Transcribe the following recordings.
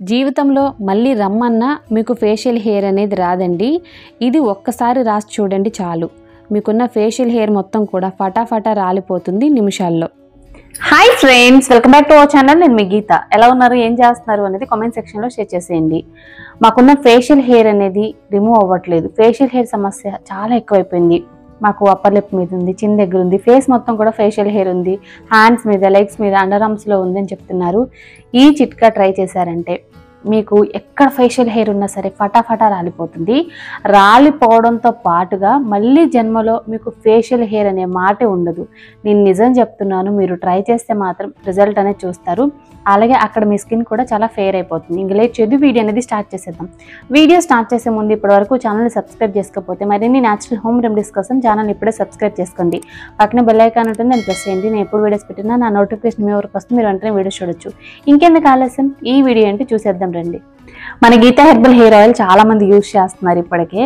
జీవితంలో మళ్ళీ రమ్మన్నా మీకు ఫేషియల్ హెయిర్ అనేది రాదండి. ఇది ఒక్కసారి రాసి చూడండి చాలు. మీకున్న ఫేషియల్ హెయిర్ మొత్తం కూడా ఫటాఫటా రాలిపోతుంది నిమిషాల్లో. Hi friends, welcome back to our channel. నేను మీ గీత. ఎలా ఉన్నారు, ఏం చేస్తున్నారు అనేది కామెంట్ సెక్షన్లో షేర్ చేసేయండి. మాకున్న ఫేషియల్ హెయిర్ అనేది రిమూవ్ అవ్వట్లేదు. ఫేషియల్ హెయిర్ సమస్య చాలా ఎక్కువైపోయింది. మాకు అప్పర్ లిప్ మీద ఉంది, చిన్న దగ్గర ఉంది, ఫేస్ మొత్తం కూడా ఫేషియల్ హెయిర్ ఉంది, హ్యాండ్స్ మీద, లెగ్స్ మీద, అండర్ ఆర్మ్స్లో ఉంది అని చెప్తున్నారు. ఈ చిట్కా ట్రై చేశారంటే మీకు ఎక్కడ ఫేషియల్ హెయిర్ ఉన్నా సరే ఫటాఫటా రాలిపోతుంది. రాలిపోవడంతో పాటుగా మళ్ళీ జన్మలో మీకు ఫేషియల్ హెయిర్ అనే మాటే ఉండదు. నేను నిజం చెప్తున్నాను, మీరు ట్రై చేస్తే మాత్రం రిజల్ట్ అనేది చూస్తారు. అలాగే అక్కడ మీ స్కిన్ కూడా చాలా ఫెయిర్ అయిపోతుంది. ఇంక లేట్ చేయదు, వీడియో అనేది స్టార్ట్ చేసేద్దాం. వీడియో స్టార్ట్ చేసే ముందు ఇప్పటివరకు ఛానల్ని సబ్స్క్రైబ్ చేసుకోకపోతే మరిన్ని న్యాచురల్ హోమ్ రెమెడీస్ కోసం ఛానల్ ఇప్పుడే సబ్స్క్రైబ్ చేసుకోండి. పక్కన బెల్ ఐకాన్ ఉంటుంది, దాన్ని ప్రెస్ చేయండి. నేను ఎప్పుడు వీడియోస్ పెట్టినా నా నోటిఫికేషన్ మీ వరకు వస్తుంది, మీరు వెంటనే వీడియో చూడొచ్చు. ఇంకెందుకు ఆలస్యం, ఈ వీడియో ఏంటి చూసేద్దాం రండి. మన గీతా హెర్బల్ హెయిర్ ఆయిల్ చాలా మంది యూజ్ చేస్తున్నారు. ఇప్పటికే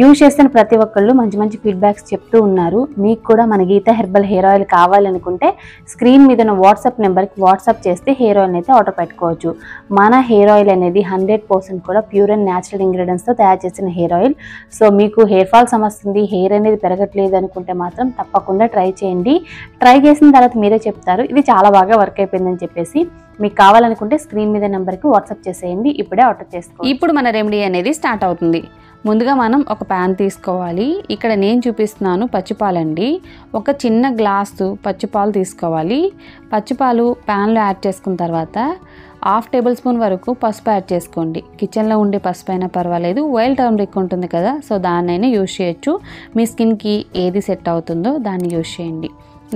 యూజ్ చేస్తున్న ప్రతి ఒక్కళ్ళు మంచి మంచి ఫీడ్బ్యాక్స్ చెప్తూ ఉన్నారు. మీకు కూడా మన గీతా హెర్బల్ హెయిర్ ఆయిల్ కావాలనుకుంటే స్క్రీన్ మీద ఉన్న వాట్సాప్ నెంబర్కి వాట్సాప్ చేస్తే హెయిర్ ఆయిల్ అయితే ఆర్డర్ పెట్టుకోవచ్చు. మన హెయిర్ ఆయిల్ అనేది 100% కూడా ప్యూర్ అండ్ న్యాచురల్ ఇంగ్రీడియంట్స్తో తయారు చేసిన హెయిర్ ఆయిల్. సో మీకు హెయిర్ ఫాల్ సమస్య ఉంది, హెయిర్ అనేది పెరగట్లేదు అనుకుంటే మాత్రం తప్పకుండా ట్రై చేయండి. ట్రై చేసిన తర్వాత మీరే చెప్తారు ఇది చాలా బాగా వర్క్ అయిపోయిందని చెప్పేసి. మీకు కావాలనుకుంటే స్క్రీన్ మీద నెంబర్కి వాట్సాప్ చేసేయండి, ఇప్పుడే ఆర్డర్ చేసుకోండి. ఇప్పుడు మన రెమెడీ అనేది స్టార్ట్ అవుతుంది. ముందుగా మనం ఒక ప్యాన్ తీసుకోవాలి. ఇక్కడ నేను చూపిస్తున్నాను పచ్చిపాలండి. ఒక చిన్న గ్లాసు పచ్చిపాలు తీసుకోవాలి. పచ్చిపాలు ప్యాన్లో యాడ్ చేసుకున్న తర్వాత 1/2 టేబుల్ స్పూన్ వరకు పసుపు యాడ్ చేసుకోండి. కిచెన్లో ఉండే పసుపు అయినా పర్వాలేదు, వైల్డ్ టర్మరిక్ ఉంటుంది కదా, సో దాన్నైనా యూజ్ చేయొచ్చు. మీ స్కిన్కి ఏది సెట్ అవుతుందో దాన్ని యూజ్ చేయండి.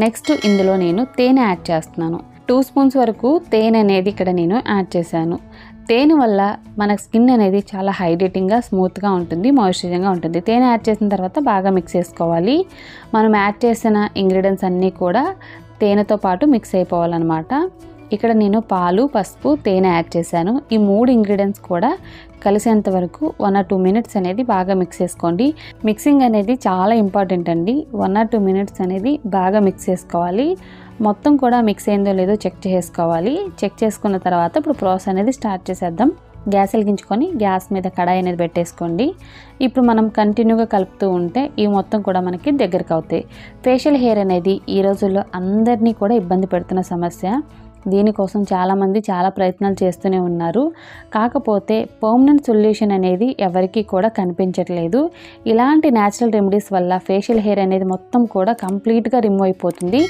నెక్స్ట్ ఇందులో నేను తేనె యాడ్ చేస్తున్నాను. 2 స్పూన్స్ వరకు తేనె అనేది ఇక్కడ నేను యాడ్ చేశాను. తేనె వల్ల మన స్కిన్ అనేది చాలా హైడ్రేటింగ్గా, స్మూత్గా ఉంటుంది, మాయిశ్చరైజింగ్గా ఉంటుంది. తేనె యాడ్ చేసిన తర్వాత బాగా మిక్స్ చేసుకోవాలి. మనం యాడ్ చేసిన ఇంగ్రీడియంట్స్ అన్నీ కూడా తేనెతో పాటు మిక్స్ అయిపోవాలన్నమాట. ఇక్కడ నేను పాలు, పసుపు, తేనె యాడ్ చేశాను. ఈ 3 ఇంగ్రీడియంట్స్ కూడా కలిసేంత వరకు 1 or 2 మినిట్స్ అనేది బాగా మిక్స్ చేసుకోండి. మిక్సింగ్ అనేది చాలా ఇంపార్టెంట్ అండి. 1 or 2 మినిట్స్ అనేది బాగా మిక్స్ చేసుకోవాలి. మొత్తం కూడా మిక్స్ అయిందో లేదో చెక్ చేసుకోవాలి. చెక్ చేసుకున్న తర్వాత ఇప్పుడు ప్రాసెస్ అనేది స్టార్ట్ చేసేద్దాం. గ్యాస్ వెలిగించుకొని గ్యాస్ మీద కడాయి అనేది పెట్టేసుకోండి. ఇప్పుడు మనం కంటిన్యూగా కలుపుతూ ఉంటే ఇవి మొత్తం కూడా మనకి దగ్గరకు అవుతాయి. ఫేషియల్ హెయిర్ అనేది ఈ రోజుల్లో అందరినీ కూడా ఇబ్బంది పెడుతున్న సమస్య. దీనికోసం చాలామంది చాలా ప్రయత్నాలు చేస్తూనే ఉన్నారు. కాకపోతే పర్మనెంట్ సొల్యూషన్ అనేది ఎవరికి కూడా కనిపించట్లేదు. ఇలాంటి న్యాచురల్ రెమెడీస్ వల్ల ఫేషియల్ హెయిర్ అనేది మొత్తం కూడా కంప్లీట్గా రిమూవ్ అయిపోతుంది,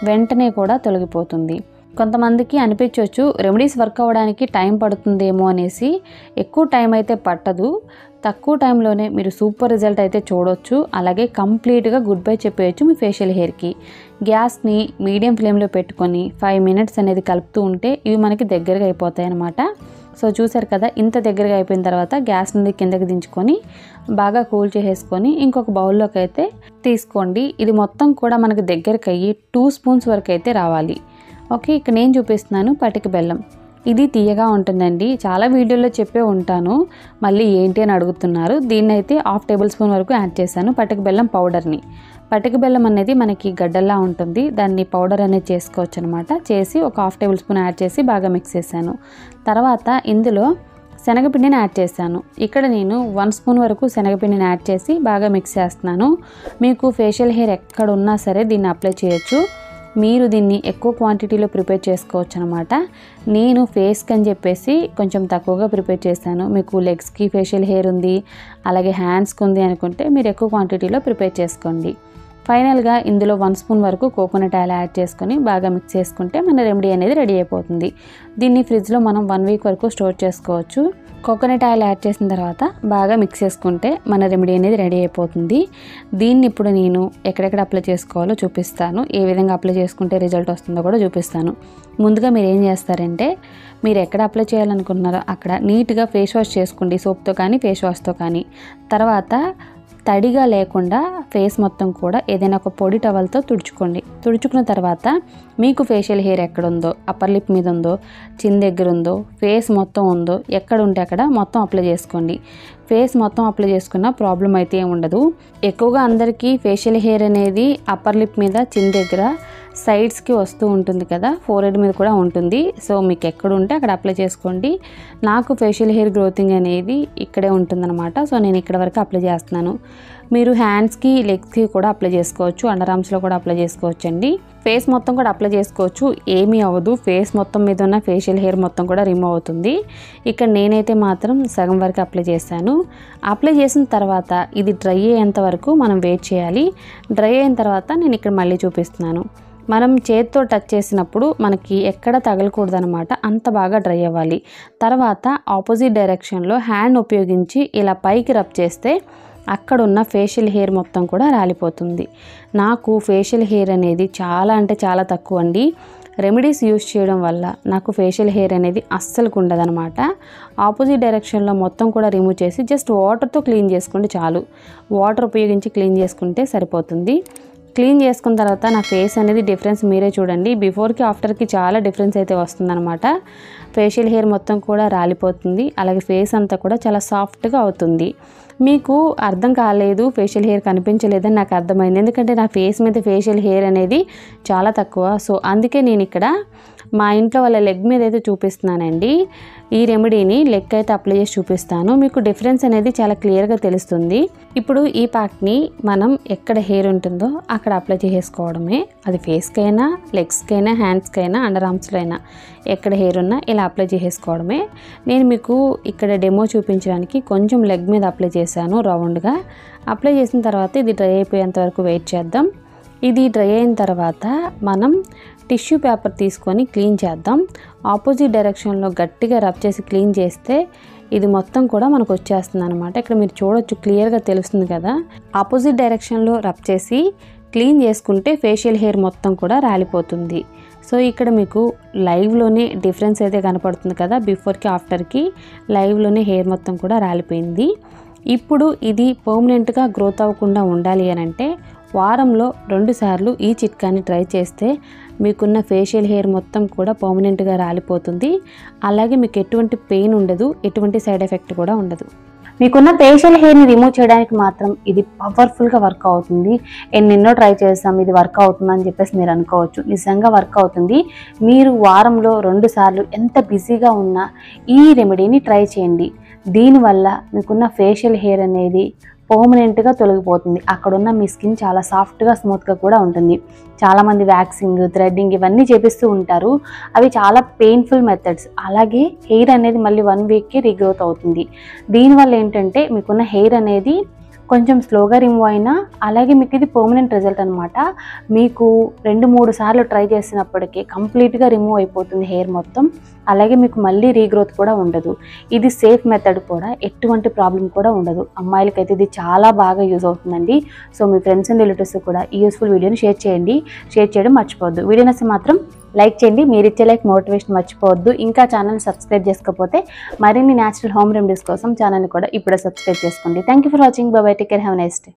వెంటనే కూడా తొలగిపోతుంది. కొంతమందికి అనిపించవచ్చు రెమెడీస్ వర్క్ అవ్వడానికి టైం పడుతుందేమో అనేసి. ఎక్కువ టైం అయితే పట్టదు, తక్కువ టైంలోనే మీరు సూపర్ రిజల్ట్ అయితే చూడొచ్చు. అలాగే కంప్లీట్గా గుడ్ బై చెప్పేయచ్చు మీ ఫేషియల్ హెయిర్కి. గ్యాస్ని మీడియం ఫ్లేమ్లో పెట్టుకొని 5 మినిట్స్ అనేది కలుపుతూ ఉంటే ఇవి మనకి దగ్గరగా అయిపోతాయి అన్నమాట. సో చూసారు కదా, ఇంత దగ్గరగా అయిపోయిన తర్వాత గ్యాస్ నుండి కిందకి దించుకొని బాగా కూల్ చేసేసుకొని ఇంకొక బౌల్లోకి అయితే తీసుకోండి. ఇది మొత్తం కూడా మనకి దగ్గరకు అయ్యి 2 స్పూన్స్ వరకు అయితే రావాలి. ఓకే, ఇక్కడ నేను చూపిస్తున్నాను పటిక బెల్లం. ఇది తీయగా ఉంటుందండి. చాలా వీడియోలో చెప్పే ఉంటాను, మళ్ళీ ఏంటి అని అడుగుతున్నారు. దీన్ని అయితే 1/2 టేబుల్ స్పూన్ వరకు యాడ్ చేశాను, పటిక బెల్లం పౌడర్ని. పటిక బెల్లం అనేది మనకి గడ్డల్లా ఉంటుంది, దాన్ని పౌడర్ అనేది చేసుకోవచ్చు అనమాట. చేసి ఒక 1/2 టేబుల్ స్పూన్ యాడ్ చేసి బాగా మిక్స్ చేశాను. తర్వాత ఇందులో శనగపిండిని యాడ్ చేశాను. ఇక్కడ నేను 1 స్పూన్ వరకు శనగపిండిని యాడ్ చేసి బాగా మిక్స్ చేస్తున్నాను. మీకు ఫేషియల్ హెయిర్ ఎక్కడ ఉన్నా సరే దీన్ని అప్లై చేయొచ్చు. మీరు దీన్ని ఎక్కువ క్వాంటిటీలో ప్రిపేర్ చేసుకోవచ్చు అనమాట. నేను ఫేస్కి అని చెప్పేసి కొంచెం తక్కువగా ప్రిపేర్ చేశాను. మీకు లెగ్స్కి ఫేషియల్ హెయిర్ ఉంది, అలాగే హ్యాండ్స్కి ఉంది అనుకుంటే మీరు ఎక్కువ క్వాంటిటీలో ప్రిపేర్ చేసుకోండి. ఫైనల్గా ఇందులో 1 స్పూన్ వరకు కోకోనట్ ఆయిల్ యాడ్ చేసుకొని బాగా మిక్స్ చేసుకుంటే మన రెమెడీ అనేది రెడీ అయిపోతుంది. దీన్ని ఫ్రిడ్జ్లో మనం 1 వీక్ వరకు స్టోర్ చేసుకోవచ్చు. కోకోనట్ ఆయిల్ యాడ్ చేసిన తర్వాత బాగా మిక్స్ చేసుకుంటే మన రెమెడీ అనేది రెడీ అయిపోతుంది. దీన్ని ఇప్పుడు నేను ఎక్కడెక్కడ అప్లై చేసుకోవాలో చూపిస్తాను, ఏ విధంగా అప్లై చేసుకుంటే రిజల్ట్ వస్తుందో కూడా చూపిస్తాను. ముందుగా మీరు ఏం చేస్తారంటే, మీరు ఎక్కడ అప్లై చేయాలనుకుంటున్నారో అక్కడ నీట్గా ఫేస్ వాష్ చేసుకోండి, సోప్తో కానీ ఫేస్ వాష్తో కానీ. తర్వాత తడిగా లేకుండా ఫేస్ మొత్తం కూడా ఏదైనా ఒక పొడి టవల్తో తుడుచుకోండి. తుడుచుకున్న తర్వాత మీకు ఫేషియల్ హెయిర్ ఎక్కడ ఉందో, అప్పర్ లిప్ మీద ఉందో, చిన్ దగ్గర ఉందో, ఫేస్ మొత్తం ఉందో, ఎక్కడ ఉంటే అక్కడ మొత్తం అప్లై చేసుకోండి. ఫేస్ మొత్తం అప్లై చేసుకున్న ప్రాబ్లం అయితే ఏమి ఉండదు. ఎక్కువగా అందరికీ ఫేషియల్ హెయిర్ అనేది అప్పర్ లిప్ మీద, చిన్ దగ్గర, సైడ్స్కి వస్తూ ఉంటుంది కదా, ఫోర్హెడ్ మీద కూడా ఉంటుంది. సో మీకు ఎక్కడ ఉంటే అక్కడ అప్లై చేసుకోండి. నాకు ఫేషియల్ హెయిర్ గ్రోతింగ్ అనేది ఇక్కడే ఉంటుందన్నమాట. సో నేను ఇక్కడ వరకు అప్లై చేస్తున్నాను. మీరు హ్యాండ్స్కి, లెగ్స్కి కూడా అప్లై చేసుకోవచ్చు, అండర్ ఆర్మ్స్లో కూడా అప్లై చేసుకోవచ్చు అండి. ఫేస్ మొత్తం కూడా అప్లై చేసుకోవచ్చు, ఏమీ అవ్వదు. ఫేస్ మొత్తం మీద ఉన్న ఫేషియల్ హెయిర్ మొత్తం కూడా రిమూవ్ అవుతుంది. ఇక్కడ నేనైతే మాత్రం సగం వరకు అప్లై చేశాను. అప్లై చేసిన తర్వాత ఇది డ్రై అయ్యేంత వరకు మనం వెయిట్ చేయాలి. డ్రై అయిన తర్వాత నేను ఇక్కడ మళ్ళీ చూపిస్తున్నాను. మనం చేతితో టచ్ చేసినప్పుడు మనకి ఎక్కడ తగలకూడదు అనమాట, అంత బాగా డ్రై అవ్వాలి. తర్వాత ఆపోజిట్ డైరెక్షన్లో హ్యాండ్ ఉపయోగించి ఇలా పైకి రబ్ చేస్తే అక్కడ ఉన్న ఫేషియల్ హెయిర్ మొత్తం కూడా రాలిపోతుంది. నాకు ఫేషియల్ హెయిర్ అనేది చాలా అంటే చాలా తక్కువ అండి. రెమెడీస్ యూస్ చేయడం వల్ల నాకు ఫేషియల్ హెయిర్ అనేది అస్సలుకు ఉండదనమాట. ఆపోజిట్ డైరెక్షన్లో మొత్తం కూడా రిమూవ్ చేసి జస్ట్ వాటర్తో క్లీన్ చేసుకుంటే చాలు. వాటర్ ఉపయోగించి క్లీన్ చేసుకుంటే సరిపోతుంది. క్లీన్ చేసుకున్న తర్వాత నా ఫేస్ అనేది డిఫరెన్స్ మీరే చూడండి. బిఫోర్కి ఆఫ్టర్కి చాలా డిఫరెన్స్ అయితే వస్తుందన్నమాట. ఫేషియల్ హెయిర్ మొత్తం కూడా రాలిపోతుంది, అలాగే ఫేస్ అంతా కూడా చాలా సాఫ్ట్గా అవుతుంది. మీకు అర్థం కాలేదు, ఫేషియల్ హెయిర్ కనిపించలేదని నాకు అర్థమైంది. ఎందుకంటే నా ఫేస్ మీద ఫేషియల్ హెయిర్ అనేది చాలా తక్కువ. సో అందుకే నేను ఇక్కడ మా ఇంట్లో వాళ్ళ లెగ్ మీద అయితే చూపిస్తున్నానండి. ఈ రెమెడీని లెగ్ అయితే అప్లై చేసి చూపిస్తాను. మీకు డిఫరెన్స్ అనేది చాలా క్లియర్గా తెలుస్తుంది. ఇప్పుడు ఈ ప్యాక్ని మనం ఎక్కడ హెయిర్ ఉంటుందో అక్కడ అప్లై చేసుకోవడమే. అది ఫేస్కైనా, లెగ్స్కైనా, హ్యాండ్స్కైనా, అండర్ ఆర్మ్స్లో అయినా ఎక్కడ హెయిర్ ఉన్నా ఇలా అప్లై చేసుకోవడమే. నేను మీకు ఇక్కడ డెమో చూపించడానికి కొంచెం లెగ్ మీద అప్లై చేశాను రౌండ్గా. అప్లై చేసిన తర్వాత ఇది డ్రై అయిపోయేంత వరకు వెయిట్ చేద్దాం. ఇది డ్రై అయిన తర్వాత మనం టిష్యూ పేపర్ తీసుకొని క్లీన్ చేద్దాం. ఆపోజిట్ డైరెక్షన్లో గట్టిగా రబ్ చేసి క్లీన్ చేస్తే ఇది మొత్తం కూడా మనకు వచ్చేస్తుంది అనమాట. ఇక్కడ మీరు చూడొచ్చు, క్లియర్గా తెలుస్తుంది కదా. ఆపోజిట్ డైరెక్షన్లో రబ్ చేసి క్లీన్ చేసుకుంటే ఫేషియల్ హెయిర్ మొత్తం కూడా రాలిపోతుంది. సో ఇక్కడ మీకు లైవ్లోనే డిఫరెన్స్ అయితే కనపడుతుంది కదా, బిఫోర్కి ఆఫ్టర్కి లైవ్లోనే హెయిర్ మొత్తం కూడా రాలిపోయింది. ఇప్పుడు ఇది పర్మనెంట్గా గ్రోత్ అవ్వకుండా ఉండాలి అని అంటే వారంలో 2 సార్లు ఈ చిట్కాని ట్రై చేస్తే మీకున్న ఫేషియల్ హెయిర్ మొత్తం కూడా పర్మనెంట్గా రాలిపోతుంది. అలాగే మీకు ఎటువంటి పెయిన్ ఉండదు, ఎటువంటి సైడ్ ఎఫెక్ట్ కూడా ఉండదు. మీకున్న ఫేషియల్ హెయిర్ని రిమూవ్ చేయడానికి మాత్రం ఇది పవర్ఫుల్గా వర్క్ అవుతుంది. ఎన్నెన్నో ట్రై చేస్తాం, ఇది వర్క్ అవుతుందని చెప్పేసి మీరు అనుకోవచ్చు. నిజంగా వర్క్ అవుతుంది. మీరు వారంలో 2 సార్లు ఎంత బిజీగా ఉన్నా ఈ రెమెడీని ట్రై చేయండి. దీనివల్ల మీకున్న ఫేషియల్ హెయిర్ అనేది పర్మనెంట్గా తొలగిపోతుంది. అక్కడున్న మీ స్కిన్ చాలా సాఫ్ట్గా, స్మూత్గా కూడా ఉంటుంది. చాలామంది వ్యాక్సింగ్, థ్రెడ్డింగ్ ఇవన్నీ చేపిస్తూ ఉంటారు. అవి చాలా పెయిన్ఫుల్ మెథడ్స్. అలాగే హెయిర్ అనేది మళ్ళీ 1 వీక్కి రీగ్రోత్ అవుతుంది. దీనివల్ల ఏంటంటే మీకున్న హెయిర్ అనేది కొంచెం స్లోగా రిమూవ్ అయినా అలాగే మీకు ఇది పర్మనెంట్ రిజల్ట్ అనమాట. మీకు 2-3 సార్లు ట్రై చేసినప్పటికీ కంప్లీట్గా రిమూవ్ అయిపోతుంది హెయిర్ మొత్తం. అలాగే మీకు మళ్ళీ రీగ్రోత్ కూడా ఉండదు. ఇది సేఫ్ మెథడ్ కూడా, ఎటువంటి ప్రాబ్లం కూడా ఉండదు. అమ్మాయిలకైతే ఇది చాలా బాగా యూజ్ అవుతుందండి. So me friends and relatives కూడా ఈ యూస్ఫుల్ వీడియోని షేర్ చేయండి. షేర్ చేయడం మర్చిపోవద్దు. వీడియో నచ్చితే మాత్రం లైక్ చేయండి. మీరు ఇచ్చే లైక్ మోటివేషన్ మర్చిపోవద్దు. ఇంకా ఛానల్ని సబ్స్క్రైబ్ చేసుకోకపోతే మరిన్ని న్యాచురల్ హోమ్ రెమెడీస్ కోసం ఛానల్ని కూడా ఇప్పుడే సబ్స్క్రైబ్ చేసుకోండి. Thank you for watching. By by. Take care. Have a nice day.